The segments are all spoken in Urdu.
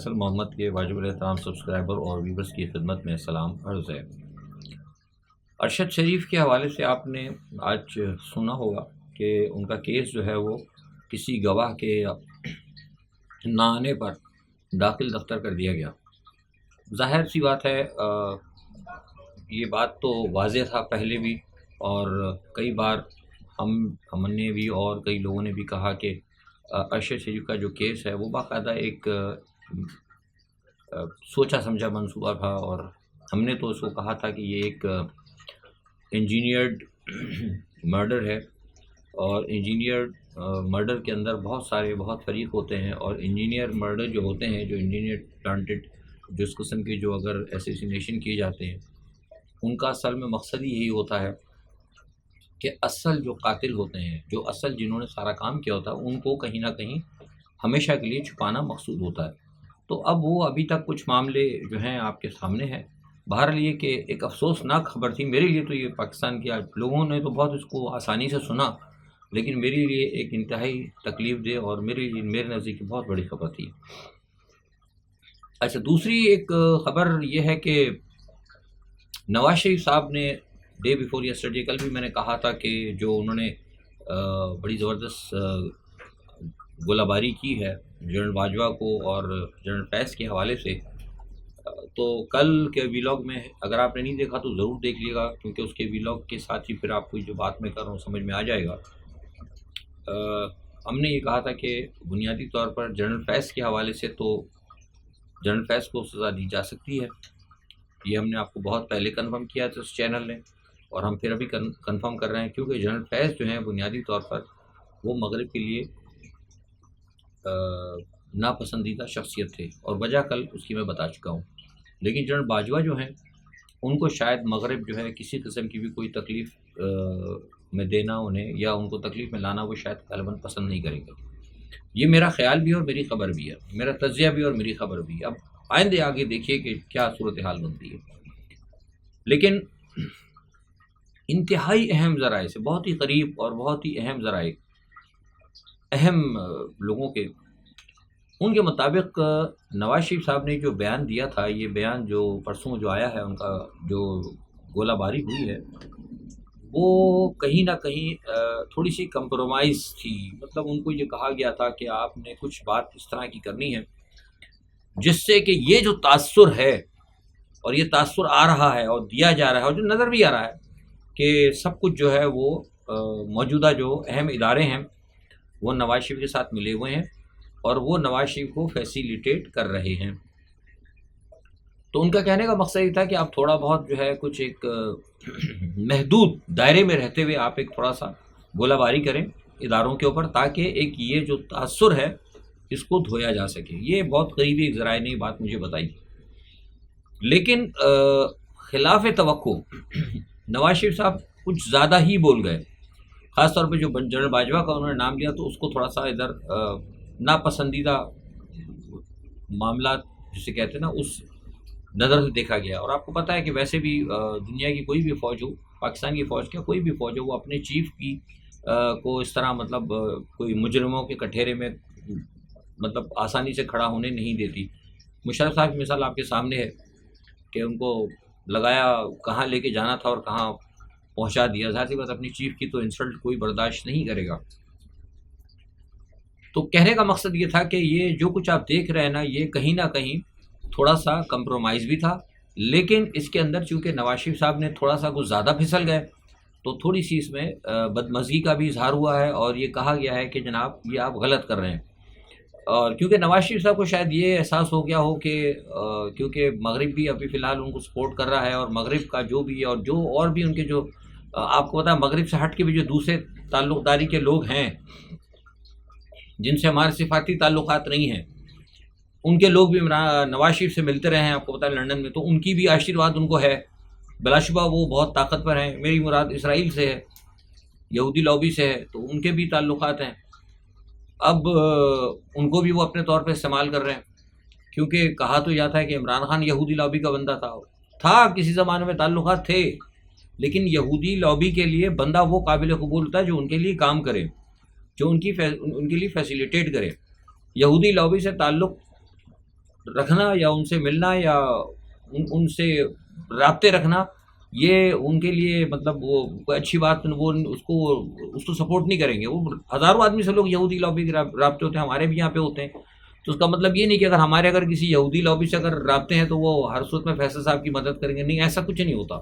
فیصل محمد کے واجب الاحترام سبسکرائبر اور ویورز کی خدمت میں سلام عرض ہے۔ ارشد شریف کے حوالے سے آپ نے آج سنا ہوگا کہ ان کا کیس جو ہے وہ کسی گواہ کے نہ آنے پر داخل دفتر کر دیا گیا۔ ظاہر سی بات ہے، یہ بات تو واضح تھا پہلے بھی، اور کئی بار ہم نے بھی اور کئی لوگوں نے بھی کہا کہ ارشد شریف کا جو کیس ہے وہ باقاعدہ ایک سوچا سمجھا منصوبہ تھا، اور ہم نے تو اس کو کہا تھا کہ یہ ایک انجینئرڈ مرڈر ہے، اور انجینئرڈ مرڈر کے اندر بہت فریق ہوتے ہیں، اور انجینئر مرڈر جو ہوتے ہیں، جو انجینئر پلانٹڈ جس قسم کے جو اگر ایسیسینیشن کیے جاتے ہیں، ان کا اصل میں مقصد ہی یہی ہوتا ہے کہ اصل جو قاتل ہوتے ہیں، جو اصل جنہوں نے سارا کام کیا ہوتا ہے، ان کو کہیں نہ کہیں ہمیشہ کے لیے چھپانا مقصود ہوتا ہے۔ تو اب وہ ابھی تک کچھ معاملے جو ہیں آپ کے سامنے ہیں۔ بہرحال یہ کہ ایک افسوسناک خبر تھی میرے لیے، تو یہ پاکستان کے لوگوں نے تو بہت اس کو آسانی سے سنا، لیکن میرے لیے ایک انتہائی تکلیف دہ اور میرے نزدیک بہت بڑی خبر تھی۔ اچھا، دوسری ایک خبر یہ ہے کہ نواز شریف صاحب نے ڈے بیفور یسٹرڈے، کل بھی میں نے کہا تھا کہ جو انہوں نے بڑی زبردست گولہ باری کی ہے جنرل باجوہ کو اور جنرل فیض کے حوالے سے، تو کل کے ویلاگ میں اگر آپ نے نہیں دیکھا تو ضرور دیکھ لیے گا، کیونکہ اس کے ویلاگ کے ساتھ ہی پھر آپ کو جو بات میں کر رہا ہوں سمجھ میں آ جائے گا۔ ہم نے یہ کہا تھا کہ بنیادی طور پر جنرل فیض کے حوالے سے تو جنرل فیض کو سزا دی جا سکتی ہے، یہ ہم نے آپ کو بہت پہلے کنفرم کیا تھا اس چینل نے، اور ہم پھر ابھی کنفرم کر رہے ہیں، کیونکہ جنرل فیض جو ہیں بنیادی طور پر وہ مغرب کے لیے ناپسندیدہ شخصیت تھے، اور وجہ کل اس کی میں بتا چکا ہوں۔ لیکن جنرل باجوہ جو ہیں ان کو شاید مغرب جو ہے کسی قسم کی بھی کوئی تکلیف میں دینا انہیں، یا ان کو تکلیف میں لانا وہ شاید غالباً پسند نہیں کریں گے۔ یہ میرا خیال بھی ہے اور میری خبر بھی ہے، میرا تجزیہ بھی اور میری خبر بھی ہے۔ اب آئندہ آگے دیکھیے کہ کیا صورتحال بنتی ہے۔ لیکن انتہائی اہم ذرائع سے، بہت ہی قریب اور بہت ہی اہم ذرائع، اہم لوگوں کے، ان کے مطابق نواز شریف صاحب نے جو بیان دیا تھا، یہ بیان جو پرسوں جو آیا ہے، ان کا جو گولہ باری ہوئی ہے، وہ کہیں نہ کہیں تھوڑی سی کمپرومائز تھی۔ مطلب ان کو یہ کہا گیا تھا کہ آپ نے کچھ بات اس طرح کی کرنی ہے جس سے کہ یہ جو تاثر ہے، اور یہ تاثر آ رہا ہے اور دیا جا رہا ہے اور جو نظر بھی آ رہا ہے کہ سب کچھ جو ہے وہ موجودہ جو اہم ادارے ہیں وہ نواز شریف کے ساتھ ملے ہوئے ہیں، اور وہ نواز شریف کو فیسیلیٹیٹ کر رہے ہیں۔ تو ان کا کہنے کا مقصد یہ تھا کہ آپ تھوڑا بہت جو ہے کچھ ایک محدود دائرے میں رہتے ہوئے آپ ایک تھوڑا سا گولہ باری کریں اداروں کے اوپر، تاکہ ایک یہ جو تاثر ہے اس کو دھویا جا سکے۔ یہ بہت قریبی ایک ذرائع نے بات مجھے بتائی، لیکن خلاف توقع نواز شریف صاحب کچھ زیادہ ہی بول گئے، خاص طور پہ جو جنرل باجوہ کا انہوں نے نام لیا تو اس کو تھوڑا سا ادھر ناپسندیدہ معاملات جسے کہتے ہیں نا، اس نظر سے دیکھا گیا۔ اور آپ کو پتہ ہے کہ ویسے بھی دنیا کی کوئی بھی فوج ہو، پاکستان کی فوج کیا کوئی بھی فوج ہو، وہ اپنے چیف کی کو اس طرح مطلب کوئی مجرموں کے کٹہرے میں مطلب آسانی سے کھڑا ہونے نہیں دیتی۔ مشرف صاحب کی مثال آپ کے سامنے ہے کہ ان کو لگایا، کہاں لے کے جانا تھا اور کہاں پہنچا دیا۔ ظاہر سی بات اپنی چیف کی تو انسلٹ کوئی برداشت نہیں کرے گا۔ تو کہنے کا مقصد یہ تھا کہ یہ جو کچھ آپ دیکھ رہے ہیں نا، یہ کہیں نہ کہیں تھوڑا سا کمپرومائز بھی تھا، لیکن اس کے اندر چونکہ نواز شریف صاحب نے تھوڑا سا کچھ زیادہ پھسل گئے، تو تھوڑی سی اس میں بدمزگی کا بھی اظہار ہوا ہے، اور یہ کہا گیا ہے کہ جناب یہ آپ غلط کر رہے ہیں۔ اور کیونکہ نواز شریف صاحب کو شاید یہ احساس ہو گیا ہو کہ کیونکہ مغرب بھی ابھی فی الحال ان کو سپورٹ کر رہا ہے، اور مغرب کا جو بھی اور بھی ان کے جو آپ کو پتا ہے مغرب سے ہٹ کے بھی جو دوسرے تعلق داری کے لوگ ہیں جن سے ہمارے صفاتی تعلقات نہیں ہیں، ان کے لوگ بھی نواز شریف سے ملتے رہے ہیں، آپ کو پتا ہے لندن میں، تو ان کی بھی آشیرواد ان کو ہے، بلا شبہ وہ بہت طاقتور ہیں۔ میری مراد اسرائیل سے ہے، یہودی لابی سے ہے، تو ان کے بھی تعلقات ہیں۔ اب ان کو بھی وہ اپنے طور پہ استعمال کر رہے ہیں، کیونکہ کہا تو یہ تھا کہ عمران خان یہودی لابی کا بندہ تھا کسی زمانے میں، تعلقات تھے، لیکن یہودی لابی کے لیے بندہ وہ قابل قبول ہوتا ہے جو ان کے لیے کام کرے، جو ان کے لیے فیسیلیٹیٹ کرے۔ یہودی لابی سے تعلق رکھنا یا ان سے ملنا یا ان سے رابطے رکھنا، یہ ان کے لیے مطلب وہ کوئی اچھی بات، وہ اس کو سپورٹ نہیں کریں گے۔ وہ ہزاروں آدمی سے لوگ یہودی لابی کے رابطے ہوتے ہیں، ہمارے بھی یہاں پہ ہوتے ہیں، تو اس کا مطلب یہ نہیں کہ اگر کسی یہودی لابی سے اگر رابطے ہیں تو وہ ہر صورت میں فیصل صاحب کی مدد کریں گے، نہیں، ایسا کچھ نہیں ہوتا۔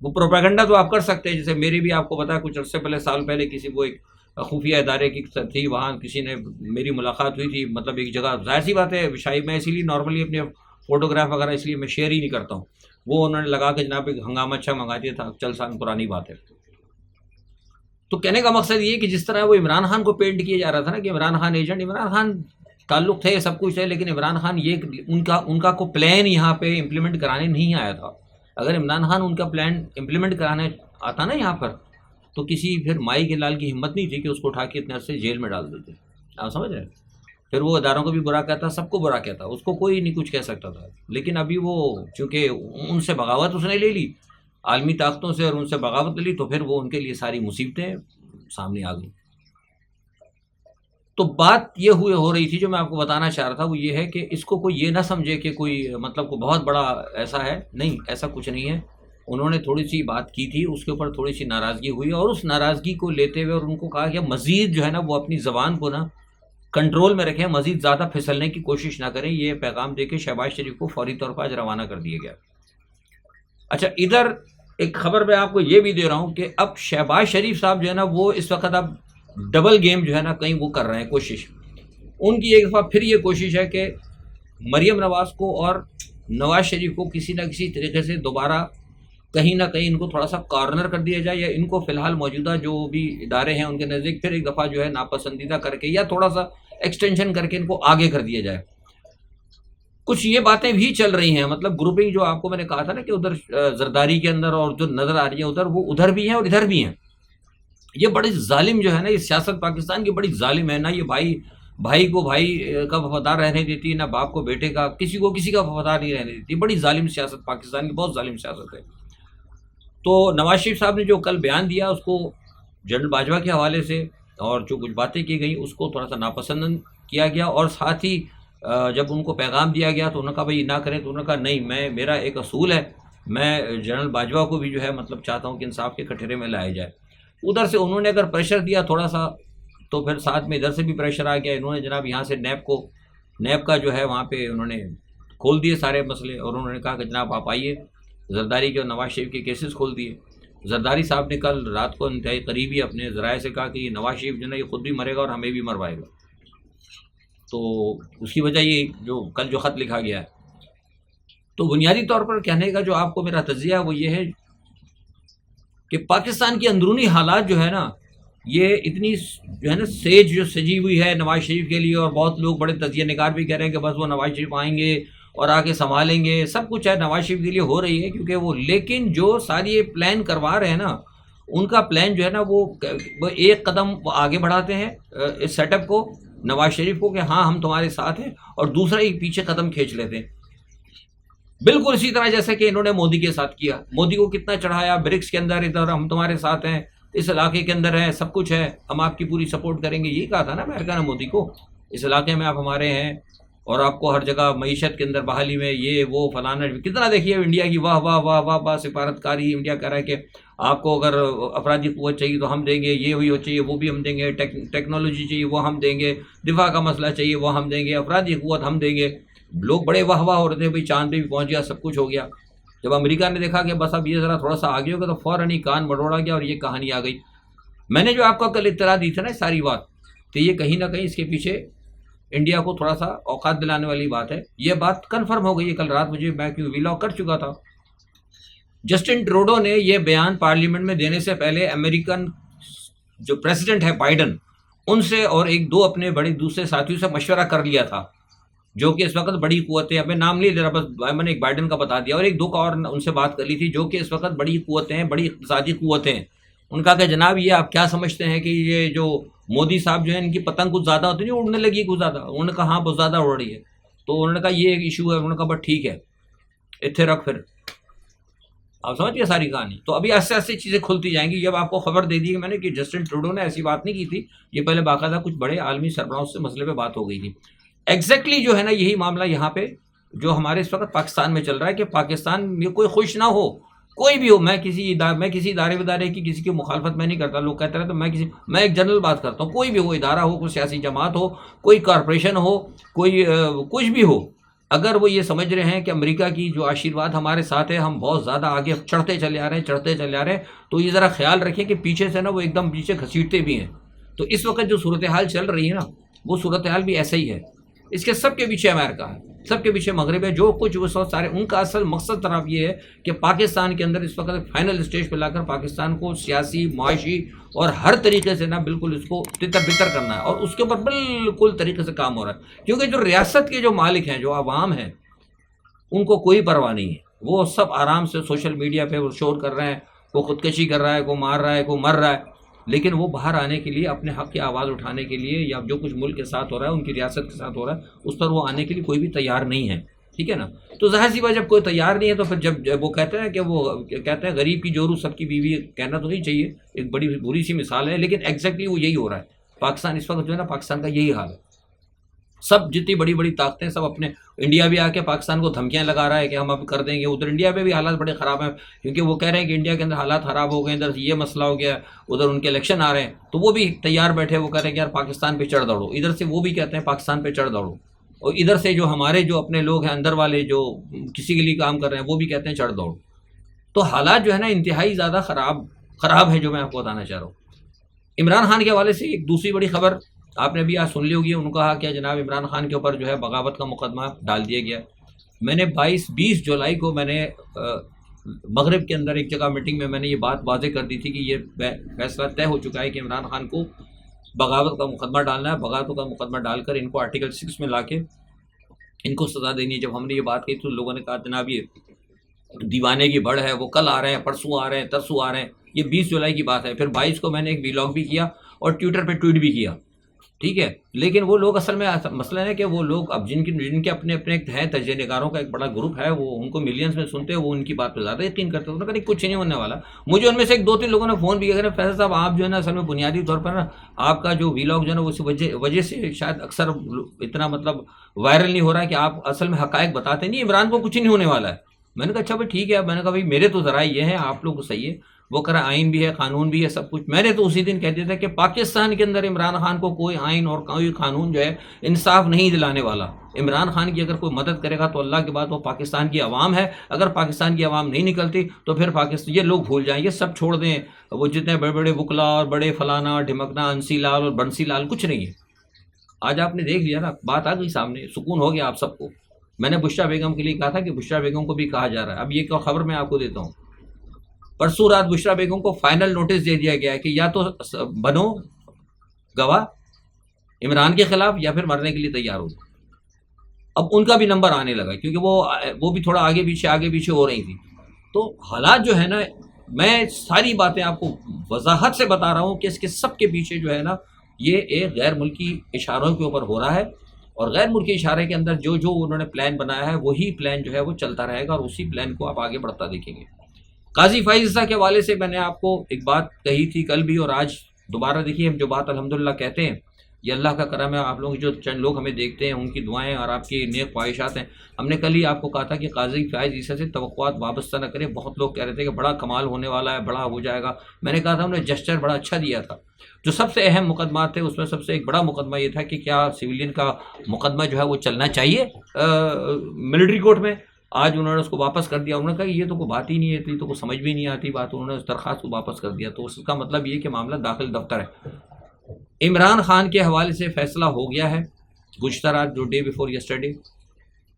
وہ پروپیگنڈا تو آپ کر سکتے ہیں، جیسے میری بھی آپ کو پتا ہے کچھ عرصے پہلے، سال پہلے، کسی وہ ایک خفیہ ادارے کی تھی، وہاں کسی نے میری ملاقات ہوئی تھی، مطلب ایک جگہ، ظاہر سی بات ہے شاید میں اسی لیے نارملی اپنے فوٹوگراف وغیرہ اس لیے میں شیئر ہی نہیں کرتا ہوں، وہ انہوں نے لگا کے جناب ایک ہنگامہ اچھا منگا دیا تھا، چل سال پرانی بات ہے۔ تو کہنے کا مقصد یہ کہ جس طرح وہ عمران خان کو پینٹ کیا جا رہا تھا نا کہ عمران خان ایجنٹ، عمران خان تعلق تھے، سب کچھ ہے، لیکن عمران خان یہ ان کا کو پلان یہاں پہ امپلیمنٹ کرانے نہیں آیا تھا۔ اگر عمران خان ان کا پلان امپلیمنٹ کرانے آتا نا یہاں پر، تو کسی پھر مائی کے لال کی ہمت نہیں تھی کہ اس کو اٹھا کے اتنے عرصے جیل میں ڈال دیتے۔ آپ سمجھ رہے ہیں؟ پھر وہ اداروں کو بھی برا کہتا، سب کو برا کہتا، اس کو کوئی نہیں کچھ کہہ سکتا تھا، لیکن ابھی وہ چونکہ ان سے بغاوت اس نے لے لی عالمی طاقتوں سے، اور ان سے بغاوت لے لی، تو پھر وہ ان کے لیے ساری مصیبتیں سامنے آ گئی۔ تو بات یہ ہو رہی تھی جو میں آپ کو بتانا چاہ رہا تھا، وہ یہ ہے کہ اس کو کوئی یہ نہ سمجھے کہ کوئی مطلب کو بہت بڑا ایسا ہے، نہیں، ایسا کچھ نہیں ہے۔ انہوں نے تھوڑی سی بات کی تھی، اس کے اوپر تھوڑی سی ناراضگی ہوئی، اور اس ناراضگی کو لیتے ہوئے اور ان کو کہا کہ مزید جو ہے نا وہ اپنی زبان کو نا کنٹرول میں رکھیں، مزید زیادہ پھسلنے کی کوشش نہ کریں۔ یہ پیغام دے کے شہباز شریف کو فوری طور پر آج روانہ کر دیا گیا۔ اچھا، ادھر ایک خبر میں آپ کو یہ بھی دے رہا ہوں کہ اب شہباز شریف صاحب جو ہے نا وہ اس وقت اب ڈبل گیم جو ہے نا کہیں وہ کر رہے ہیں کوشش۔ ان کی ایک دفعہ پھر یہ کوشش ہے کہ مریم نواز کو اور نواز شریف کو کسی نہ کسی طریقے سے دوبارہ کہیں نہ کہیں ان کو تھوڑا سا کارنر کر دیا جائے، یا ان کو فی الحال موجودہ جو بھی ادارے ہیں ان کے نزدیک پھر ایک دفعہ جو ہے ناپسندیدہ کر کے یا تھوڑا سا ایکسٹینشن کر کے ان کو آگے کر دیا جائے۔ کچھ یہ باتیں بھی چل رہی ہیں، مطلب گروپنگ جو آپ کو میں نے کہا تھا نا کہ ادھر زرداری کے اندر اور جو نظر آ رہی ہے ادھر، وہ ادھر بھی ہیں اور ادھر بھی ہیں۔ یہ بڑی ظالم جو ہے نا، یہ سیاست پاکستان کی بڑی ظالم ہے، نہ یہ بھائی کو بھائی کا وفادار رہنے دیتی، نہ باپ کو بیٹے کا، کسی کو کسی کا وفادار نہیں رہنے دیتی۔ بڑی ظالم سیاست پاکستان کی، بہت ظالم سیاست ہے۔ تو نواز شریف صاحب نے جو کل بیان دیا اس کو جنرل باجوہ کے حوالے سے، اور جو کچھ باتیں کی گئیں اس کو تھوڑا سا ناپسند کیا گیا، اور ساتھ ہی جب ان کو پیغام دیا گیا تو انہوں نے کہا بھائی نہ کریں، تو انہوں نے کہا نہیں، میرا ایک اصول ہے، میں جنرل باجوہ کو بھی جو ہے مطلب چاہتا ہوں کہ انصاف کے کٹہرے میں لایا جائے۔ ادھر سے انہوں نے اگر پریشر دیا تھوڑا سا، تو پھر ساتھ میں ادھر سے بھی پریشر آ گیا۔ انہوں نے جناب یہاں سے نیب کا جو ہے وہاں پہ انہوں نے کھول دیے سارے مسئلے، اور انہوں نے کہا کہ جناب آپ آئیے، زرداری کے اور نواز شریف کے کیسز کھول دیے۔ زرداری صاحب نے کل رات کو انتہائی قریبی اپنے ذرائع سے کہا کہ یہ نواز شریف جو ہے یہ خود بھی مرے گا اور ہمیں بھی مروائے گا۔ تو اس کی وجہ یہ جو کل جو خط لکھا گیا ہے، تو بنیادی طور پر کہنے کا جو آپ کو میرا تجزیہ وہ یہ ہے کہ پاکستان کی اندرونی حالات جو ہے نا، یہ اتنی جو ہے نا سیج جو سجی ہوئی ہے نواز شریف کے لیے، اور بہت لوگ بڑے تجزیہ نگار بھی کہہ رہے ہیں کہ بس وہ نواز شریف آئیں گے اور آ کے سنبھالیں گے، سب کچھ ہے نواز شریف کے لیے ہو رہی ہے، کیونکہ وہ، لیکن جو ساری یہ پلان کروا رہے ہیں نا، ان کا پلان جو ہے نا وہ ایک قدم آگے بڑھاتے ہیں اس سیٹ اپ کو، نواز شریف کو، کہ ہاں ہم تمہارے ساتھ ہیں، اور دوسرا ہی پیچھے قدم کھینچ لیتے ہیں۔ بالکل اسی طرح جیسے کہ انہوں نے مودی کے ساتھ کیا، مودی کو کتنا چڑھایا، برکس کے اندر ادھر ہم تمہارے ساتھ ہیں، اس علاقے کے اندر ہیں، سب کچھ ہے، ہم آپ کی پوری سپورٹ کریں گے، یہی کہا تھا نا امریکہ نے مودی کو، اس علاقے میں آپ ہمارے ہیں، اور آپ کو ہر جگہ معیشت کے اندر بحالی میں یہ وہ فلانا، کتنا دیکھیے انڈیا کی واہ واہ واہ واہ واہ سفارتکاری، انڈیا کہہ رہا ہے کہ آپ کو اگر افرادی قوت چاہیے تو ہم دیں گے، یہ ہوئی ہو چاہیے وہ بھی ہم دیں گے، ٹیکنالوجی چاہیے وہ ہم دیں گے، دفاع کا مسئلہ چاہیے وہ ہم دیں گے، افرادی قوت ہم دیں گے۔ لوگ بڑے واہ واہ ہو رہے تھے، بھائی چاند پہ بھی پہنچ گیا، سب کچھ ہو گیا۔ جب امریکہ نے دیکھا کہ بس اب یہ ذرا تھوڑا سا آگے ہوگا، تو فوراً ہی کان مڑوڑا گیا اور یہ کہانی آ گئی۔ میں نے جو آپ کو کل اطلاع دی تھی نا ساری بات، تو یہ کہیں نہ کہیں اس کے پیچھے انڈیا کو تھوڑا سا اوقات دلانے والی بات ہے۔ یہ بات کنفرم ہو گئی ہے کل رات مجھے، میں کیوں ویلاگ کر چکا تھا۔ جسٹن ٹروڈو نے یہ بیان پارلیمنٹ میں دینے سے پہلے امریکن جو پریزیڈنٹ ہے بائیڈن، ان سے اور ایک دو اپنے بڑے دوسرے ساتھیوں سے مشورہ کر لیا تھا، جو کہ اس وقت بڑی قوتیں، اب میں نام نہیں لے رہا، بس میں نے ایک بائیڈن کا بتا دیا، اور ایک دو کا اور ان سے بات کر لی تھی، جو کہ اس وقت بڑی قوتیں ہیں، بڑی اقتصادی قوتیں ہیں۔ ان کا کہ جناب یہ آپ کیا سمجھتے ہیں کہ یہ جو مودی صاحب جو ہیں ان کی پتنگ کچھ زیادہ ہوتی نہیں، اڑنے لگی کچھ زیادہ؟ انہوں نے کہا ہاں بہت زیادہ اڑ رہی ہے۔ تو انہوں نے کہا یہ ایک ایشو ہے، انہوں نے کہا بس ٹھیک ہے، اتنے رکھ پھر، آپ سمجھ گئے ساری کہانی۔ تو ابھی آہستہ آہستہ چیزیں کھلتی جائیں گی۔ جب آپ کو خبر دے دی کہ میں نے کہ جسٹن ٹروڈو نے ایسی بات نہیں کی تھی، یہ پہلے باقاعدہ کچھ بڑے عالمی سربراہوں سے مسئلے پہ بات ہو گئی تھی۔ ایگزیکٹلی جو ہے نا یہی معاملہ یہاں پہ جو ہمارے اس وقت پاکستان میں چل رہا ہے کہ پاکستان میں کوئی خوش نہ ہو، کوئی بھی ہو. میں کسی ادارے ودارے کی کسی کی مخالفت میں نہیں کرتا. لوگ کہتے رہے تو میں ایک جنرل بات کرتا ہوں. کوئی بھی ہو، ادارہ ہو، کوئی سیاسی جماعت ہو، کوئی کارپوریشن ہو، کوئی کچھ بھی ہو، اگر وہ یہ سمجھ رہے ہیں کہ امریکہ کی جو آشیرواد ہمارے ساتھ ہے، ہم بہت زیادہ آگے چڑھتے چلے آ رہے ہیں، تو یہ ذرا خیال رکھیں کہ پیچھے سے نا وہ ایک دم پیچھے گھسیٹتے بھی ہیں. تو اس وقت جو صورتحال چل رہی ہے نا، وہ صورتحال بھی ایسا ہی ہے. اس کے سب کے پیچھے امریکہ ہے، سب کے پیچھے مغرب ہے. جو کچھ وہ سارے ان کا اصل مقصد طرف یہ ہے کہ پاکستان کے اندر اس وقت فائنل اسٹیج پہ لا کر پاکستان کو سیاسی، معاشی اور ہر طریقے سے نا بالکل اس کو تتر بتر کرنا ہے. اور اس کے اوپر بالکل طریقے سے کام ہو رہا ہے، کیونکہ جو ریاست کے جو مالک ہیں، جو عوام ہیں، ان کو کوئی پرواہ نہیں ہے. وہ سب آرام سے سوشل میڈیا پہ وہ شور کر رہے ہیں، کوئی خودکشی کر رہا ہے، کوئی مار رہا ہے، کوئی مر رہا ہے، لیکن وہ باہر آنے کے لیے، اپنے حق کی آواز اٹھانے کے لیے، یا جو کچھ ملک کے ساتھ ہو رہا ہے، ان کی ریاست کے ساتھ ہو رہا ہے، اس پر وہ آنے کے لیے کوئی بھی تیار نہیں ہے. ٹھیک ہے نا؟ تو ظاہر سی بات، جب کوئی تیار نہیں ہے تو پھر جب وہ کہتے ہیں کہ وہ کہتے ہیں غریب کی جورو سب کی بیوی، کہنا تو نہیں چاہیے، ایک بڑی بری سی مثال ہے، لیکن ایگزیکٹلی وہ یہی ہو رہا ہے. پاکستان اس وقت جو ہے نا، پاکستان کا یہی حال ہے. سب جتنی بڑی بڑی طاقتیں، سب اپنے انڈیا بھی آ کے پاکستان کو دھمکیاں لگا رہا ہے کہ ہم اب کر دیں گے. ادھر انڈیا پہ بھی حالات بڑے خراب ہیں، کیونکہ وہ کہہ رہے ہیں کہ انڈیا کے اندر حالات خراب ہو گئے، ادھر یہ مسئلہ ہو گیا، ادھر ان کے الیکشن آ رہے ہیں، تو وہ بھی تیار بیٹھے، وہ کہہ رہے ہیں کہ یار پاکستان پہ چڑھ دوڑو. ادھر سے وہ بھی کہتے ہیں پاکستان پہ چڑھ دوڑو، اور ادھر سے جو ہمارے جو اپنے لوگ ہیں اندر والے، جو کسی کے لیے کام کر رہے ہیں، وہ بھی کہتے ہیں چڑھ دوڑو. تو حالات جو ہے نا انتہائی زیادہ خراب ہے، جو میں آپ کو بتانا چاہ رہا ہوں. عمران خان کے حوالے سے ایک دوسری بڑی خبر آپ نے بھی آج سن لی ہوگی. انہوں نے کہا کہ جناب عمران خان کے اوپر جو ہے بغاوت کا مقدمہ ڈال دیا گیا. میں نے 20 جولائی کو میں نے مغرب کے اندر ایک جگہ میٹنگ میں نے یہ بات واضح کر دی تھی کہ یہ فیصلہ طے ہو چکا ہے کہ عمران خان کو بغاوت کا مقدمہ ڈالنا ہے. بغاوت کا مقدمہ ڈال کر ان کو آرٹیکل 6 میں لا کے ان کو سزا دینی ہے. جب ہم نے یہ بات کہی تو لوگوں نے کہا جناب یہ دیوانے کی بڑھ ہے، وہ کل آ رہے ہیں، پرسوں آ رہے ہیں، ترسوں آ رہے ہیں. یہ 20 جولائی کی بات ہے. پھر 22 کو میں نے ایک ویلاگ بھی کیا اور ٹویٹر پہ ٹویٹ بھی کیا. ٹھیک ہے، لیکن وہ لوگ اصل میں مسئلہ ہے کہ وہ لوگ اب جن کے اپنے ہیں تجزیہ نگاروں کا ایک بڑا گروپ ہے، وہ ان کو ملینز میں سنتے ہیں، وہ ان کی بات پہ زیادہ یقین کرتے ہیں. انہوں نے کہا کچھ نہیں ہونے والا. مجھے ان میں سے ایک 2-3 لوگوں نے فون بھی کیا، فیصل صاحب آپ جو ہے نا اصل میں بنیادی طور پر نا آپ کا جو ویلاگ جو ہے نا اس وجہ سے شاید اکثر اتنا مطلب وائرل نہیں ہو رہا ہے کہ آپ اصل میں حقائق بتاتے نہیں. عمران کو کچھ نہیں ہونے والا ہے. میں نے کہا اچھا بھائی ٹھیک ہے. میں نے کہا بھائی میرے تو ذرائع یہ ہیں، آپ لوگ کو صحیح ہے. وہ کرا آئین بھی ہے، قانون بھی ہے، سب کچھ. میں نے تو اسی دن کہہ دیا تھا کہ پاکستان کے اندر عمران خان کو کوئی آئین اور کوئی قانون جو ہے انصاف نہیں دلانے والا. عمران خان کی اگر کوئی مدد کرے گا تو اللہ کے بعد وہ پاکستان کی عوام ہے. اگر پاکستان کی عوام نہیں نکلتی تو پھر پاکستان، یہ لوگ بھول جائیں، یہ سب چھوڑ دیں. وہ جتنے بڑے بڑے وکلا اور بڑے فلانا ڈھمکنا، انسی لال اور بنسی لال، کچھ نہیں ہے. آج آپ نے دیکھ لیا نا، بات آ گئی سامنے، سکون ہو گیا آپ سب کو. میں نے بشرا بیگم کے لیے کہا تھا کہ بشرا بیگم کو بھی کہا جا رہا ہے. اب یہ خبر میں آپ کو دیتا ہوں. پرسوں رات بشرا بیگم کو فائنل نوٹس دے دیا گیا ہے کہ یا تو بنو گواہ عمران کے خلاف یا پھر مرنے کے لیے تیار ہو. اب ان کا بھی نمبر آنے لگا، کیونکہ وہ بھی تھوڑا آگے پیچھے ہو رہی تھی. تو حالات جو ہے نا، میں ساری باتیں آپ کو وضاحت سے بتا رہا ہوں کہ اس کے سب کے پیچھے جو ہے نا یہ ایک غیر ملکی اشاروں کے اوپر ہو رہا ہے. اور غیر ملکی اشارے کے اندر جو انہوں نے پلان بنایا ہے، وہی پلان جو ہے وہ چلتا رہے گا، اور اسی پلان کو آپ آگے بڑھتا دیکھیں گے. قاضی فائز عیسیٰ کے حوالے سے میں نے آپ کو ایک بات کہی تھی کل بھی، اور آج دوبارہ دیکھیے. ہم جو بات الحمدللہ کہتے ہیں، یہ اللہ کا کرم ہے. آپ لوگ جو چند لوگ ہمیں دیکھتے ہیں، ان کی دعائیں اور آپ کی نیک خواہشات ہیں. ہم نے کل ہی آپ کو کہا تھا کہ قاضی فائز عیسیٰ سے توقعات وابستہ نہ کریں. بہت لوگ کہہ رہے تھے کہ بڑا کمال ہونے والا ہے، بڑا ہو جائے گا. میں نے کہا تھا انہوں نے جسچر بڑا اچھا دیا تھا. جو سب سے اہم مقدمات تھے اس میں سب سے ایک بڑا مقدمہ یہ تھا کہ کیا سویلین کا مقدمہ جو ہے وہ چلنا چاہیے ملٹری کورٹ میں. آج انہوں نے اس کو واپس کر دیا. انہوں نے کہا کہ یہ تو کوئی بات ہی نہیں ہے، تو کوئی سمجھ بھی نہیں آتی بات. انہوں نے اس درخواست کو واپس کر دیا. تو اس کا مطلب یہ کہ معاملہ داخل دفتر ہے. عمران خان کے حوالے سے فیصلہ ہو گیا ہے گزشتہ رات، جو ڈے بیفور یسٹرڈے،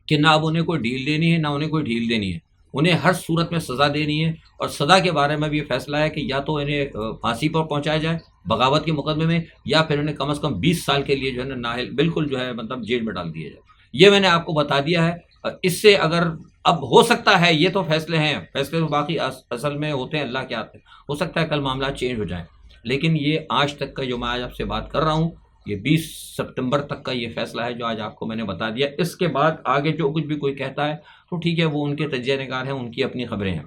کہ نہ اب انہیں کوئی ڈھیل دینی ہے، نہ انہیں کوئی ڈھیل دینی ہے. انہیں ہر صورت میں سزا دینی ہے. اور سزا کے بارے میں بھی یہ فیصلہ ہے کہ یا تو انہیں پھانسی پر پہنچایا جائے بغاوت کے مقدمے میں، یا پھر انہیں کم از کم 20 سال کے لیے جو ہے نا نااہل بالکل جو ہے مطلب جیل میں ڈال دیا جائے. یہ میں نے آپ کو بتا دیا ہے. اس سے اگر اب ہو سکتا ہے، یہ تو فیصلے ہیں، فیصلے تو باقی اصل میں ہوتے ہیں اللہ کے ہاتھ میں، ہو سکتا ہے کل معاملات چینج ہو جائیں. لیکن یہ آج تک کا جو میں آج آپ سے بات کر رہا ہوں، یہ 20 سپتمبر تک کا یہ فیصلہ ہے جو آج آپ کو میں نے بتا دیا. اس کے بعد آگے جو کچھ بھی کوئی کہتا ہے تو ٹھیک ہے، وہ ان کے تجزیہ نگار ہیں، ان کی اپنی خبریں ہیں.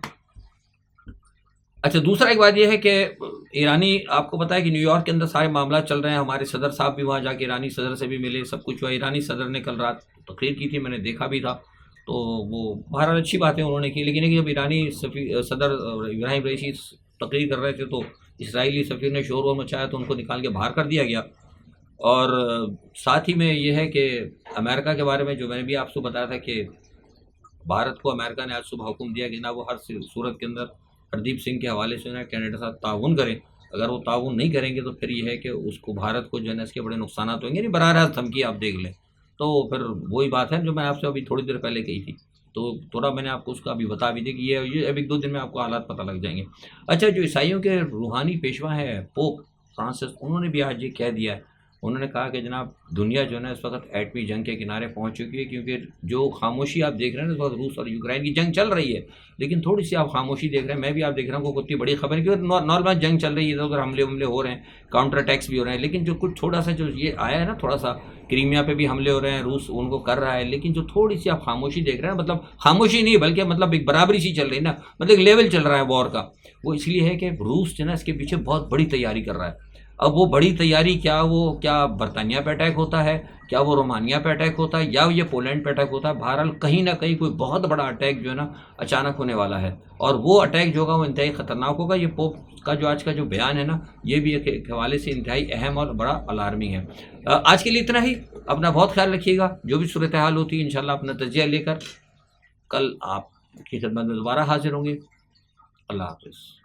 اچھا، دوسرا ایک بات یہ ہے کہ ایرانی، آپ کو پتہ ہے کہ نیو یارک کے اندر سارے معاملات چل رہے ہیں، ہمارے صدر صاحب بھی وہاں جا کے ایرانی صدر سے بھی ملے، سب کچھ ہوا۔ ایرانی صدر نے کل رات تقریر کی تھی، میں نے دیکھا بھی تھا، تو وہ بہرحال اچھی باتیں انہوں نے کی، لیکن جب ایرانی صدر ابراہیم رئیسی تقریر کر رہے تھے تو اسرائیلی سفیر نے شور و مچایا تو ان کو نکال کے باہر کر دیا گیا۔ اور ساتھ ہی میں یہ ہے کہ امریکہ کے بارے میں جو میں نے بھی آپ کو بتایا تھا کہ بھارت کو امریکہ نے آج صبح حکم دیا کہ نہ وہ ہر صورت کے اندر ہردیپ سنگھ کے حوالے سے نا کینیڈا کے ساتھ تعاون کریں، اگر وہ تعاون نہیں کریں گے تو پھر یہ ہے کہ اس کو بھارت کو جو ہے نا اس کے بڑے نقصانات ہوئیں گے، نہیں براہ راست دھمکی آپ دیکھ لیں، تو پھر وہی بات ہے جو میں آپ سے ابھی تھوڑی دیر پہلے کہی تھی، تو تھوڑا میں نے آپ کو اس کا ابھی بتا بھی دی کہ یہ اب ایک دو دن میں آپ کو حالات پتہ لگ جائیں گے۔ اچھا، جو عیسائیوں کے روحانی پیشوا ہیں پوپ فرانسس، انہوں نے بھی آج یہ کہہ دیا ہے، انہوں نے کہا کہ جناب دنیا جو ہے نا اس وقت ایٹمی جنگ کے کنارے پہنچ چکی ہے، کیونکہ جو خاموشی آپ دیکھ رہے ہیں نا اس وقت روس اور یوکرائن کی جنگ چل رہی ہے، لیکن تھوڑی سی آپ خاموشی دیکھ رہے ہیں، میں بھی آپ دیکھ رہا ہوں کوئی اتنی بڑی خبر ہے کیونکہ نارمل جنگ چل رہی ہے، ادھر ادھر حملے ہو رہے ہیں، کاؤنٹر اٹیکس بھی ہو رہے ہیں، لیکن جو کچھ تھوڑا سا جو یہ آیا ہے نا، تھوڑا سا کریمیا پہ بھی حملے ہو رہے ہیں، روس ان کو کر رہا ہے، لیکن جو تھوڑی سی آپ خاموشی دیکھ رہے ہیں، مطلب خاموشی نہیں بلکہ مطلب ایک برابری سی چل رہی ہے نا، مطلب ایک لیول چل رہا ہے وار کا، وہ اس لیے ہے کہ روس جو ہے نا اس کے پیچھے بہت بڑی تیاری کر رہا ہے۔ اب وہ بڑی تیاری کیا برطانیہ پہ اٹیک ہوتا ہے، کیا وہ رومانیہ پہ اٹیک ہوتا ہے، یا یہ پولینڈ پہ اٹیک ہوتا ہے، بہرحال کہیں نہ کہیں کوئی بہت بڑا اٹیک جو ہے نا اچانک ہونے والا ہے، اور وہ اٹیک جو ہوگا وہ انتہائی خطرناک ہوگا۔ یہ پوپ کا جو آج کا جو بیان ہے نا، یہ بھی ایک حوالے سے انتہائی اہم اور بڑا الارمی ہے۔ آج کے لیے اتنا ہی، اپنا بہت خیال رکھیے گا، جو بھی صورتحال ہوتی ہے انشاءاللہ اپنا تجزیہ لے کر کل آپ کی خدمت میں دوبارہ حاضر ہوں گے۔ اللہ حافظ۔